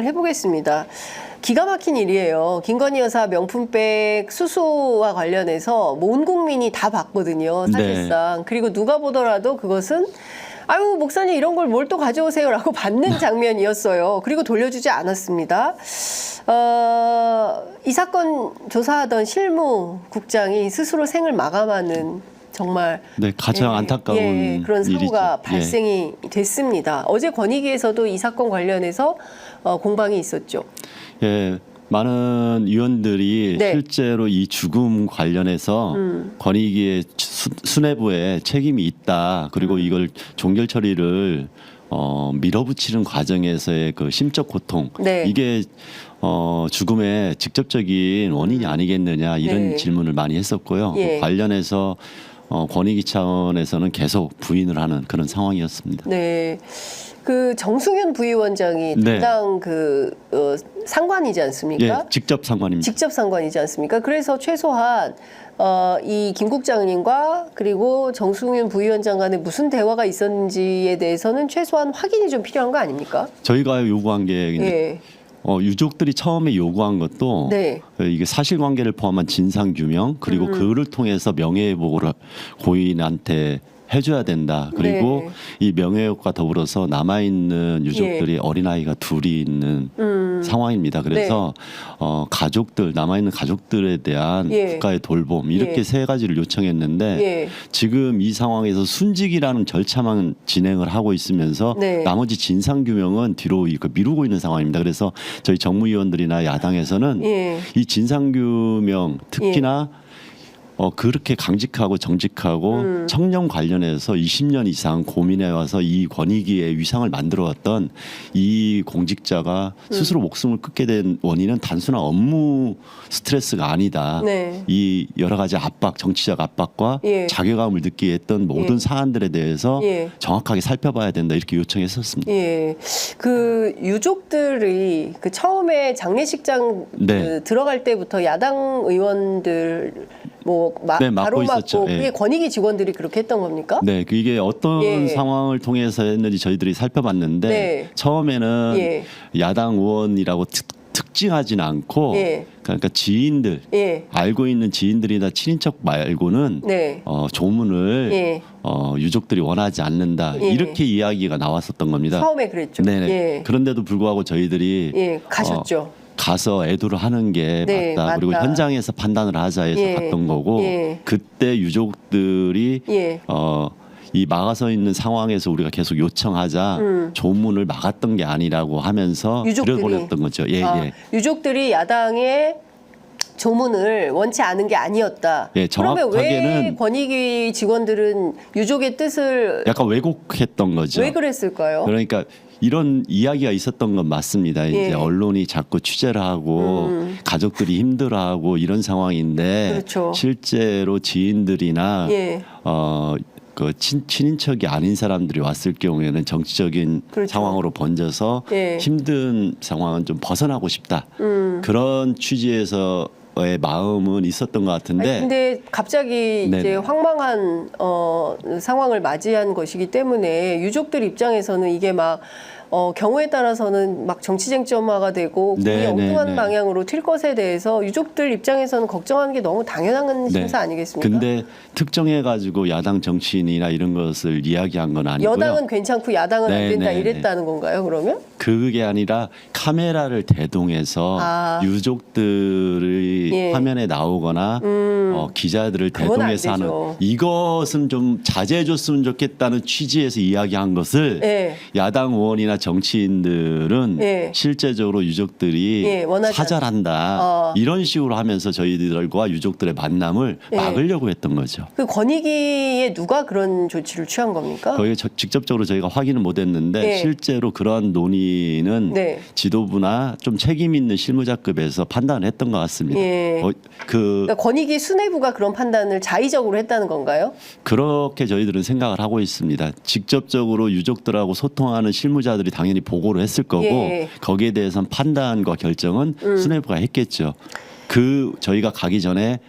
해보겠습니다. 기가 막힌 일이에요. 김건희 여사 명품백 수수와 관련해서 온 국민이 다 봤거든요. 사실상. 네. 그리고 누가 보더라도 그것은 아유 목사님 이런 걸 뭘 또 가져오세요 라고 받는 장면이었어요. 그리고 돌려주지 않았습니다. 이 사건 조사하던 실무국장이 스스로 생을 마감하는 정말 가장 안타까운 그런 사고가 일이죠. 발생이 됐습니다. 어제 권익위에서도 이 사건 관련해서 공방이 있었죠. 많은 위원들이 실제로 이 죽음 관련해서 권익위의 수뇌부에 책임이 있다. 그리고 이걸 종결 처리를 밀어붙이는 과정에서의 그 심적 고통 이게 죽음의 직접적인 원인이 아니겠느냐 이런 질문을 많이 했었고요. 그 관련해서 권익위 차원에서는 계속 부인을 하는 그런 상황이었습니다. 네. 그 정승윤 부위원장이 담당 상관이지 않습니까? 직접 상관입니다. 직접 상관이지 않습니까? 그래서 최소한 이 김 국장님과 그리고 정승윤 부위원장 간에 무슨 대화가 있었는지에 대해서는 최소한 확인이 좀 필요한 거 아닙니까? 저희가 요구한 게 유족들이 처음에 요구한 것도 이게 사실관계를 포함한 진상규명 그리고 그를 통해서 명예회복을 고인한테 해줘야 된다. 그리고 이 명예회복과 더불어서 남아있는 유족들이 어린아이가 둘이 있는 상황입니다. 그래서 가족들 남아있는 가족들에 대한 국가의 돌봄 이렇게 세 가지를 요청했는데 지금 이 상황에서 순직이라는 절차만 진행을 하고 있으면서 나머지 진상규명은 뒤로 미루고 있는 상황입니다. 그래서 저희 정무위원들이나 야당에서는 이 진상규명 특히나 그렇게 강직하고 정직하고 청년 관련해서 20년 이상 고민해와서 이 권익위의 위상을 만들어왔던 이 공직자가 스스로 목숨을 끊게 된 원인은 단순한 업무 스트레스가 아니다. 이 여러 가지 압박, 정치적 압박과 자괴감을 느끼게 했던 모든 사안들에 대해서 정확하게 살펴봐야 된다 이렇게 요청했었습니다. 그 유족들이 그 처음에 장례식장 들어갈 때부터 야당 의원들 바로 맞고 그게 권익위 직원들이 그렇게 했던 겁니까? 네, 이게 어떤 상황을 통해서 했는지 저희들이 살펴봤는데 처음에는 야당 의원이라고 특징하지는 않고 그러니까 지인들 알고 있는 지인들이나 친인척 말고는 조문을 유족들이 원하지 않는다 이렇게 이야기가 나왔었던 겁니다. 처음에 그랬죠. 그런데도 불구하고 저희들이 가셨죠. 가서 애도를 하는 게 맞다. 그리고 현장에서 판단을 하자 해서 갔던 거고 그때 유족들이 이 막아서 있는 상황에서 우리가 계속 요청하자 조문을 막았던 게 아니라고 하면서 들여보냈던 거죠. 유족들이 야당의 조문을 원치 않은 게 아니었다. 그러면 왜 권익위 직원들은 유족의 뜻을 약간 왜곡했던 거죠. 왜 그랬을까요? 그러니까 이런 이야기가 있었던 건 맞습니다. 이제 언론이 자꾸 취재를 하고 가족들이 힘들어하고 이런 상황인데 실제로 지인들이나 그 친인척이 아닌 사람들이 왔을 경우에는 정치적인 상황으로 번져서 힘든 상황은 좀 벗어나고 싶다. 그런 취지에서 의 마음은 있었던 것 같은데. 근데 갑자기 이제 황망한 상황을 맞이한 것이기 때문에 유족들 입장에서는 이게 막 경우에 따라서는 막 정치쟁점화가 되고 굉장히 엉뚱한 방향으로 튈 것에 대해서 유족들 입장에서는 걱정하는 게 너무 당연한 심사 아니겠습니까? 근데 특정해가지고 야당 정치인이나 이런 것을 이야기한 건 아니고요. 여당은 괜찮고 야당은 안 된다 이랬다는 건가요, 그러면? 그게 아니라 카메라를 대동해서 유족들이 화면에 나오거나 기자들을 대동해서 하는 이것은 좀 자제해줬으면 좋겠다는 취지에서 이야기한 것을 야당 의원이나 정치인들은 실제적으로 유족들이 사절한다 이런 식으로 하면서 저희들과 유족들의 만남을 막으려고 했던 거죠. 그 권익위에 누가 그런 조치를 취한 겁니까? 거기 직접적으로 저희가 확인을 못했는데 실제로 그러한 논의는 지도부나 좀 책임 있는 실무자급에서 판단했던 것 같습니다. 그러니까 권익위 수뇌부가 그런 판단을 자의적으로 했다는 건가요? 그렇게 저희들은 생각을 하고 있습니다. 직접적으로 유족들하고 소통하는 실무자들이 당연히 보고를 했을 거고 거기에 대해서는 판단과 결정은 수뇌부가 했겠죠. 저희가 가기 전에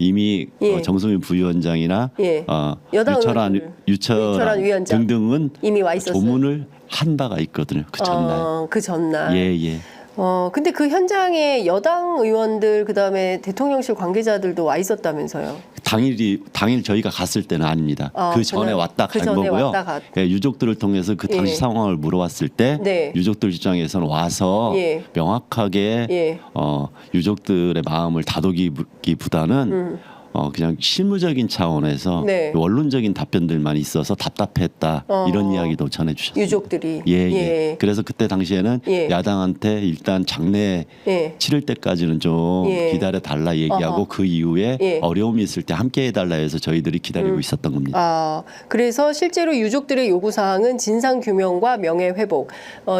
이미 정승윤 부위원장이나 유철한 위원장 등등은 이미 와 있었어요. 조문을 한 바가 있거든요. 그 전날. 그 전날. 근데 그 현장에 여당 의원들 그다음에 대통령실 관계자들도 와 있었다면서요. 당일 저희가 갔을 때는 아닙니다. 그 전에 왔다 간 거고요. 예, 유족들을 통해서 그 당시 상황을 물어봤을 때 네. 유족들 입장에서는 와서 명확하게 유족들의 마음을 다독이기보다는 그냥 실무적인 차원에서 원론적인 답변들만 있어서 답답했다 이런 이야기도 전해주셨습니다. 유족들이. 예. 그래서 그때 당시에는 야당한테 일단 장례 치를 때까지는 좀 기다려 달라 얘기하고 그 이후에 어려움이 있을 때 함께 해달라 해서 저희들이 기다리고 있었던 겁니다. 그래서 실제로 유족들의 요구 사항은 진상 규명과 명예 회복.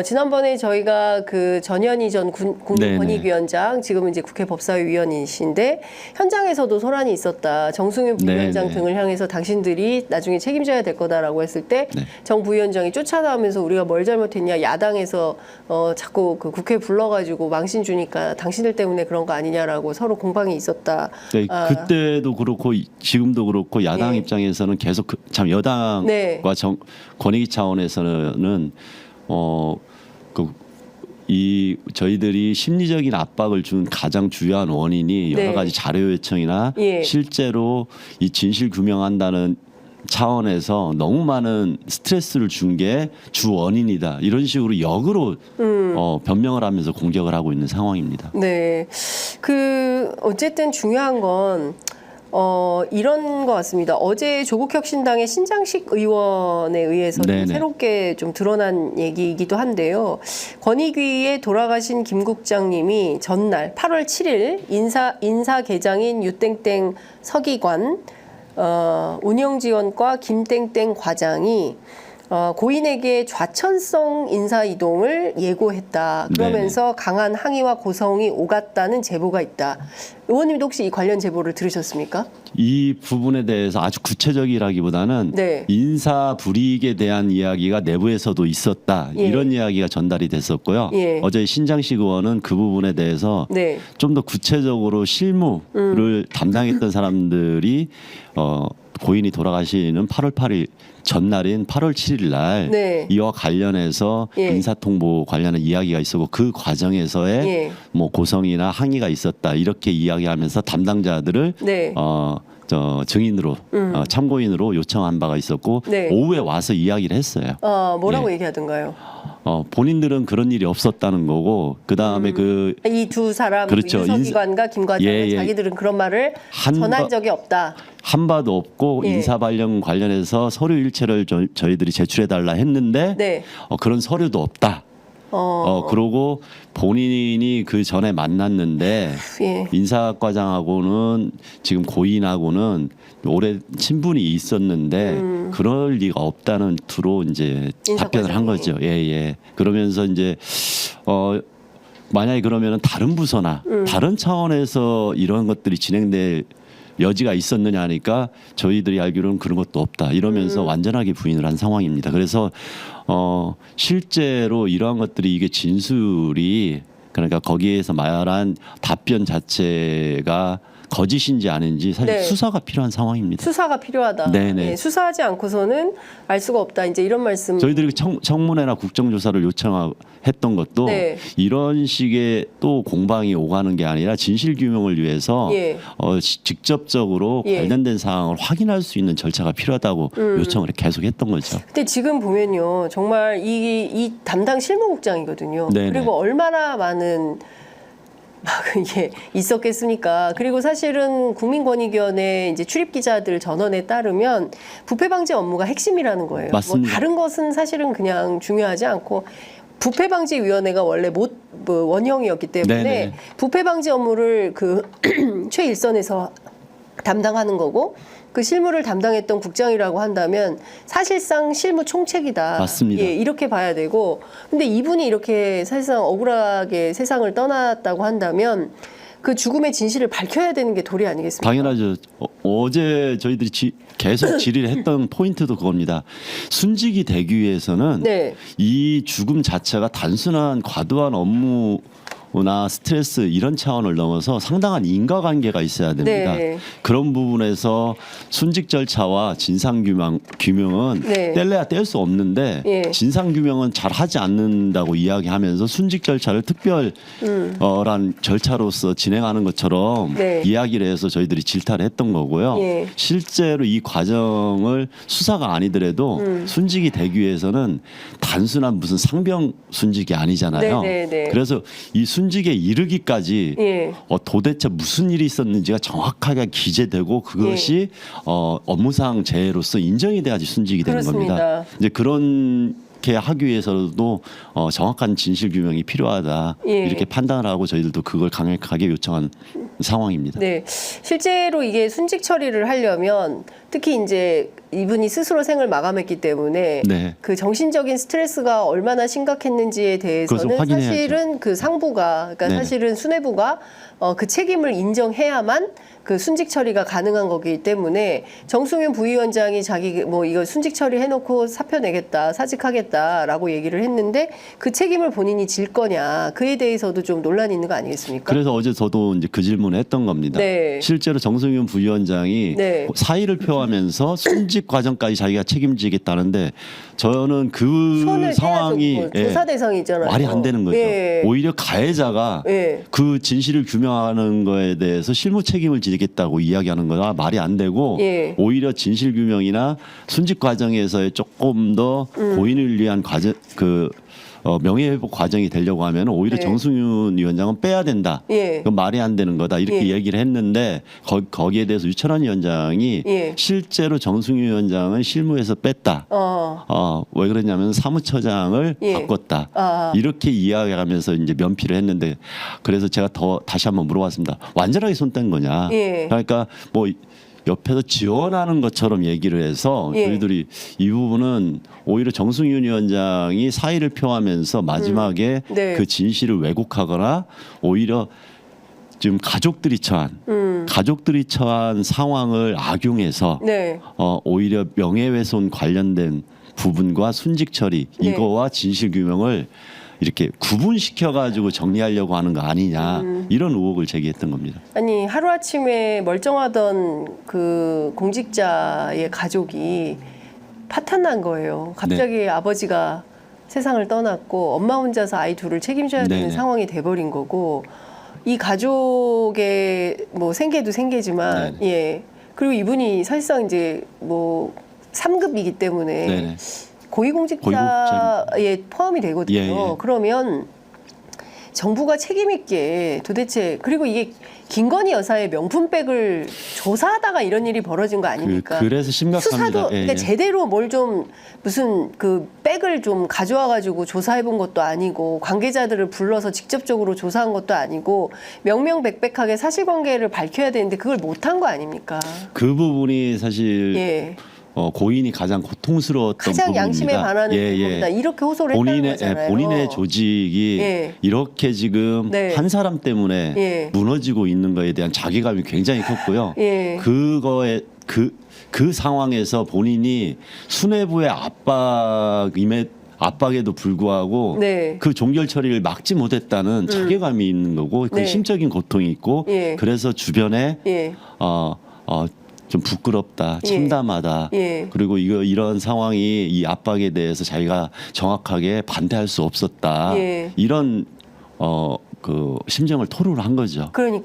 지난번에 저희가 그 전현희 전 국민권익위원장 지금은 이제 국회 법사위원이신데 현장에서도 소란이 있었다. 정승윤 부위원장 등을 향해서 당신들이 나중에 책임져야 될 거다라고 했을 때 정 부위원장이 쫓아나오면서 우리가 뭘 잘못했냐 야당에서 자꾸 그 국회 불러가지고 망신 주니까 당신들 때문에 그런 거 아니냐라고 서로 공방이 있었다. 네, 그때도 그렇고 지금도 그렇고 야당 입장에서는 계속 참 여당과 권익위 차원에서는 저희들이 심리적인 압박을 준 가장 주요한 원인이 여러 가지 자료 요청이나 실제로 이 진실 규명한다는 차원에서 너무 많은 스트레스를 준 게 주 원인이다. 이런 식으로 역으로 변명을 하면서 공격을 하고 있는 상황입니다. 네. 어쨌든 중요한 건 이런 것 같습니다. 어제 조국혁신당의 신장식 의원에 의해서 좀 새롭게 좀 드러난 얘기이기도 한데요. 권익위에 돌아가신 김 국장님이 전날 8월 7일 인사계장인 유땡땡 서기관 운영지원과 김땡땡 과장이 고인에게 좌천성 인사 이동을 예고했다. 그러면서 강한 항의와 고성이 오갔다는 제보가 있다. 의원님도 혹시 이 관련 제보를 들으셨습니까? 이 부분에 대해서 아주 구체적이라기보다는 인사 불이익에 대한 이야기가 내부에서도 있었다. 이런 이야기가 전달이 됐었고요. 어제 신장식 의원은 그 부분에 대해서 좀 더 구체적으로 실무를 담당했던 사람들이 고인이 돌아가시는 8월 8일 전날인 8월 7일 날 이와 관련해서 인사통보 관련한 이야기가 있었고 그 과정에서의 뭐 고성이나 항의가 있었다 이렇게 이야기하면서 담당자들을 증인으로 참고인으로 요청한 바가 있었고 오후에 와서 이야기를 했어요. 뭐라고 얘기하던가요? 본인들은 그런 일이 없었다는 거고 그 다음에 이 두 사람 그렇죠. 유서기관과 김 과장은 자기들은 그런 말을 전한 적이 없다. 한 바도 없고 인사 관련해서 서류 일체를 저희들이 제출해달라 했는데 그런 서류도 없다. 그러고 본인이 그 전에 만났는데 인사과장하고는 지금 고인하고는 오래 친분이 있었는데 그럴 리가 없다는 투로 이제 답변을 한 거죠. 그러면서 이제 만약에 그러면은 다른 부서나 다른 차원에서 이런 것들이 진행될 여지가 있었느냐 하니까 저희들이 알기로는 그런 것도 없다 이러면서 완전하게 부인을 한 상황입니다. 그래서 실제로 이러한 것들이 이게 진술이 그러니까 거기에서 말한 답변 자체가 거짓인지 아닌지 사실 수사가 필요한 상황입니다. 수사가 필요하다. 수사하지 않고서는 알 수가 없다. 이제 이런 말씀. 저희들이 청문회나 국정조사를 요청했던 것도 이런 식의 또 공방이 오가는 게 아니라 진실 규명을 위해서 직접적으로 관련된 사항을 확인할 수 있는 절차가 필요하다고 요청을 계속했던 거죠. 근데 지금 보면요, 정말 이 담당 실무국장이거든요. 그리고 얼마나 많은 이게 있었겠습니까? 그리고 사실은 국민권익위원회 이제 출입 기자들 전원에 따르면 부패 방지 업무가 핵심이라는 거예요. 맞습니다. 뭐 다른 것은 사실은 그냥 중요하지 않고 부패 방지 위원회가 원래 원형이었기 때문에 부패 방지 업무를 그 최일선에서 담당하는 거고 그 실무를 담당했던 국장이라고 한다면 사실상 실무 총책이다. 맞습니다. 이렇게 봐야 되고 근데 이분이 이렇게 사실상 억울하게 세상을 떠났다고 한다면 그 죽음의 진실을 밝혀야 되는 게 도리 아니겠습니까? 당연하죠. 어제 저희들이 계속 질의를 했던 포인트도 그겁니다. 순직이 되기 위해서는 이 죽음 자체가 단순한 과도한 업무 스트레스 이런 차원을 넘어서 상당한 인과관계가 있어야 됩니다. 네. 그런 부분에서 순직 절차와 진상 규명은 네. 뗄래야 뗄 수 없는데 예. 진상 규명은 잘 하지 않는다고 이야기하면서 순직 절차를 특별한 절차로서 진행하는 것처럼 네. 이야기를 해서 저희들이 질타를 했던 거고요. 예. 실제로 이 과정을 수사가 아니더라도 순직이 되기 위해서는 단순한 무슨 상병 순직이 아니잖아요. 네, 네, 네. 그래서 이 순직에 이르기까지 예. 도대체 무슨 일이 있었는지가 정확하게 기재되고 그것이 업무상 재해로서 인정이 돼야지 순직이 되는 그렇습니다. 겁니다. 이제 그렇게 하기 위해서도 정확한 진실 규명이 필요하다 예. 이렇게 판단을 하고 저희들도 그걸 강력하게 요청한 상황입니다. 네, 실제로 이게 순직 처리를 하려면 특히 이제 이분이 스스로 생을 마감했기 때문에 네. 그 정신적인 스트레스가 얼마나 심각했는지에 대해서는 그것을 확인해야죠. 사실은 그 상부가 그러니까 네네. 사실은 수뇌부가 그 책임을 인정해야만 그 순직 처리가 가능한 거기 때문에 정승윤 부위원장이 자기 뭐 이거 순직 처리해놓고 사표 내겠다 사직하겠다라고 얘기를 했는데 그 책임을 본인이 질 거냐 그에 대해서도 좀 논란이 있는 거 아니겠습니까? 그래서 어제 저도 이제 그 질문을 했던 겁니다. 네. 실제로 정승윤 부위원장이 네. 사의를 표하면서 순직 과정까지 자기가 책임지겠다는데 저는 그 손을 상황이 떼야죠. 뭐 조사 대상이잖아요. 말이 안 되는 거죠. 예. 오히려 가해자가 예. 그 진실을 규명하는 거에 대해서 실무 책임을 지겠다고 이야기하는 거나 말이 안 되고 예. 오히려 진실 규명이나 순직 과정에서의 조금 더 고인을 위한 과정 명예회복 과정이 되려고 하면 오히려 네. 정승윤 위원장은 빼야 된다. 예. 그건 말이 안 되는 거다. 이렇게 예. 얘기를 했는데 거기에 대해서 유철환 위원장이 예. 실제로 정승윤 위원장은 실무에서 뺐다. 왜 그러냐면 사무처장을 예. 바꿨다. 아. 이렇게 이야기하면서 이제 면피를 했는데 그래서 제가 다시 한번 물어봤습니다. 완전하게 손 뗀 거냐? 예. 그러니까 뭐 옆에서 지원하는 것처럼 얘기를 해서 예. 저희들이 이 부분은 오히려 정승윤 위원장이 사의를 표하면서 마지막에 네. 그 진실을 왜곡하거나 오히려 지금 가족들이 처한 상황을 악용해서 네. 오히려 명예훼손 관련된 부분과 순직 처리 네. 이거와 진실 규명을 이렇게 구분시켜 가지고 정리하려고 하는 거 아니냐 이런 의혹을 제기했던 겁니다. 아니 하루아침에 멀쩡하던 그 공직자의 가족이 파탄난 거예요. 갑자기 아버지가 세상을 떠났고 엄마 혼자서 아이 둘을 책임져야 되는 네네. 상황이 돼버린 거고 이 가족의 뭐 생계도 생계지만 네네. 예 그리고 이분이 사실상 이제 뭐 3급이기 때문에 네네. 고위공직자에 포함이 되거든요. 예, 예. 그러면 정부가 책임 있게 도대체 그리고 이게 김건희 여사의 명품백을 조사하다가 이런 일이 벌어진 거 아닙니까? 그래서 심각합니다. 수사도 예, 그러니까 예. 제대로 뭘 좀 무슨 그 백을 좀 가져와 가지고 조사해 본 것도 아니고 관계자들을 불러서 직접적으로 조사한 것도 아니고 명명백백하게 사실관계를 밝혀야 되는데 그걸 못한 거 아닙니까? 그 부분이 사실 예. 고인이 가장 고통스러웠던 가장 부분입니다. 양심에 반하는 부분이다. 이렇게 호소를 했다는 거잖아요. 본인의 조직이 예. 이렇게 지금 네. 한 사람 때문에 예. 무너지고 있는 거에 대한 자괴감이 굉장히 컸고요. 예. 그거에 그 상황에서 본인이 수뇌부의 압박에도 불구하고 네. 그 종결 처리를 막지 못했다는 자괴감이 있는 거고 그 네. 심적인 고통이 있고 예. 그래서 주변에 예. 좀 부끄럽다, 예. 참담하다. 예. 그리고 이런 상황이 이 압박에 대해서 자기가 정확하게 반대할 수 없었다. 예. 이런 그 심정을 토로를 한 거죠. 그러니까.